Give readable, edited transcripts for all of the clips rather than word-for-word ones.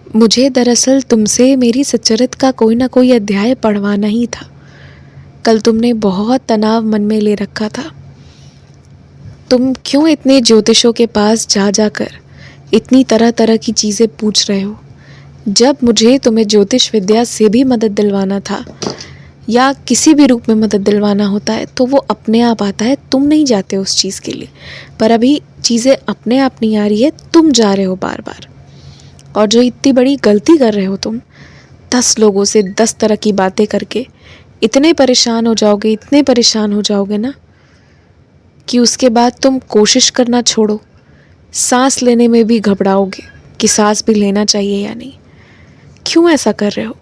मुझे दरअसल तुमसे मेरी सच्चरित का कोई ना कोई अध्याय पढ़वाना ही था। कल तुमने बहुत तनाव मन में ले रखा था। तुम क्यों इतने ज्योतिषों के पास जा जाकर इतनी तरह तरह की चीज़ें पूछ रहे हो? जब मुझे तुम्हें ज्योतिष विद्या से भी मदद दिलवाना था या किसी भी रूप में मदद दिलवाना होता है तो वो अपने आप आता है, तुम नहीं जाते उस चीज़ के लिए। पर अभी चीज़ें अपने आप नहीं आ रही है, तुम जा रहे हो बार बार। और जो इतनी बड़ी गलती कर रहे हो तुम, 10 लोगों से 10 तरह की बातें करके इतने परेशान हो जाओगे, इतने परेशान हो जाओगे ना कि उसके बाद तुम कोशिश करना छोड़ो। सांस लेने में भी घबराओगे कि सांस भी लेना चाहिए या नहीं। क्यों ऐसा कर रहे हो?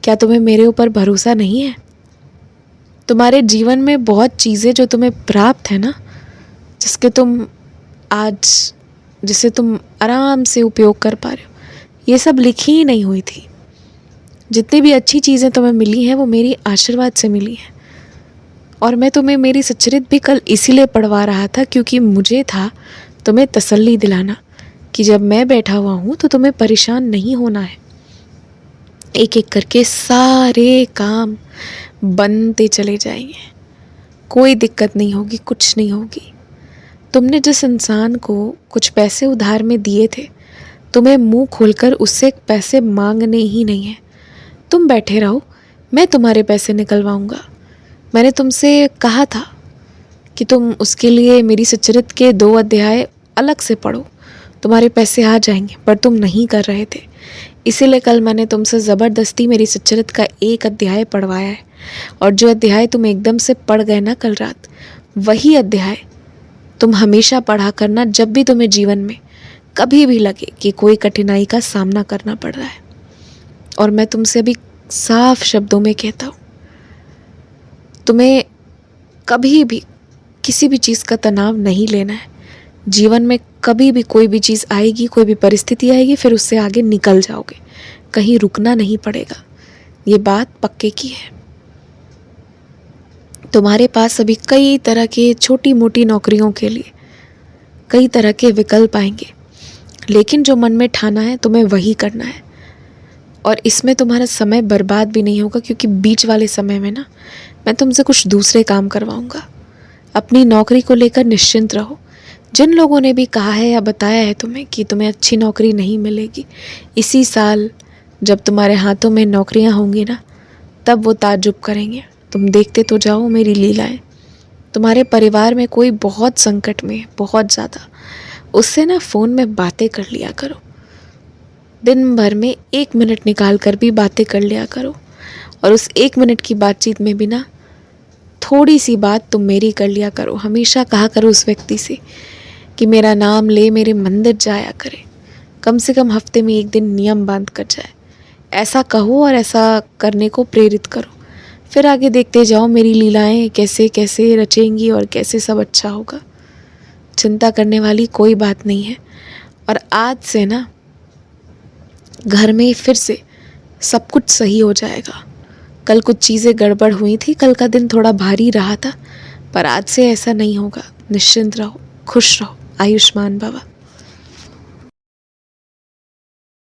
क्या तुम्हें मेरे ऊपर भरोसा नहीं है? तुम्हारे जीवन में बहुत चीज़ें जो तुम्हें प्राप्त है ना, जिसे तुम आराम से उपयोग कर पा रहे हो, ये सब लिखी ही नहीं हुई थी। जितनी भी अच्छी चीज़ें तुम्हें मिली हैं वो मेरी आशीर्वाद से मिली हैं। और मैं तुम्हें मेरी सच्चरित भी कल इसीलिए पढ़वा रहा था क्योंकि मुझे था तुम्हें तसल्ली दिलाना कि जब मैं बैठा हुआ हूँ तो तुम्हें परेशान नहीं होना है। एक एक करके सारे काम बनते चले जाएंगे, कोई दिक्कत नहीं होगी, कुछ नहीं होगी। तुमने जिस इंसान को कुछ पैसे उधार में दिए थे, तुम्हें मुंह खोलकर उससे पैसे मांगने ही नहीं है। तुम बैठे रहो, मैं तुम्हारे पैसे निकलवाऊंगा। मैंने तुमसे कहा था कि तुम उसके लिए मेरी सच्चरित के 2 अध्याय अलग से पढ़ो, तुम्हारे पैसे आ जाएंगे, पर तुम नहीं कर रहे थे। इसीलिए कल मैंने तुमसे ज़बरदस्ती मेरी सच्चरित का 1 अध्याय पढ़वाया है। और जो अध्याय तुम एकदम से पढ़ गए ना कल रात, वही अध्याय तुम हमेशा पढ़ा करना जब भी तुम्हें जीवन में कभी भी लगे कि कोई कठिनाई का सामना करना पड़ रहा है। और मैं तुमसे अभी साफ शब्दों में कहता हूँ, तुम्हें कभी भी किसी भी चीज़ का तनाव नहीं लेना है। जीवन में कभी भी कोई भी चीज़ आएगी, कोई भी परिस्थिति आएगी, फिर उससे आगे निकल जाओगे, कहीं रुकना नहीं पड़ेगा। ये बात पक्के की है। तुम्हारे पास अभी कई तरह के छोटी मोटी नौकरियों के लिए कई तरह के विकल्प आएंगे, लेकिन जो मन में ठाना है तुम्हें वही करना है। और इसमें तुम्हारा समय बर्बाद भी नहीं होगा क्योंकि बीच वाले समय में ना मैं तुमसे कुछ दूसरे काम करवाऊंगा। अपनी नौकरी को लेकर निश्चिंत रहो। जिन लोगों ने भी कहा है या बताया है तुम्हें कि तुम्हें अच्छी नौकरी नहीं मिलेगी, इसी साल जब तुम्हारे हाथों में नौकरियां होंगी ना, तब वो ताज्जुब करेंगे। तुम देखते तो जाओ मेरी लीलाएं। तुम्हारे परिवार में कोई बहुत संकट में है, बहुत ज़्यादा, उससे ना फ़ोन में बातें कर लिया करो। दिन भर में 1 मिनट निकाल कर भी बातें कर लिया करो। और उस 1 मिनट की बातचीत में भी ना थोड़ी सी बात तुम मेरी कर लिया करो। हमेशा कहा करो उस व्यक्ति से कि मेरा नाम ले, मेरे मंदिर जाया करे। कम से कम हफ्ते में 1 दिन नियम बांध कर जाए। ऐसा कहो और ऐसा करने को प्रेरित करो। फिर आगे देखते जाओ मेरी लीलाएं कैसे कैसे रचेंगी और कैसे सब अच्छा होगा। चिंता करने वाली कोई बात नहीं है। और आज से ना घर में फिर से सब कुछ सही हो जाएगा। कल कुछ चीज़ें गड़बड़ हुई थी, कल का दिन थोड़ा भारी रहा था, पर आज से ऐसा नहीं होगा। निश्चिंत रहो, खुश रहो, आयुष्मान भव।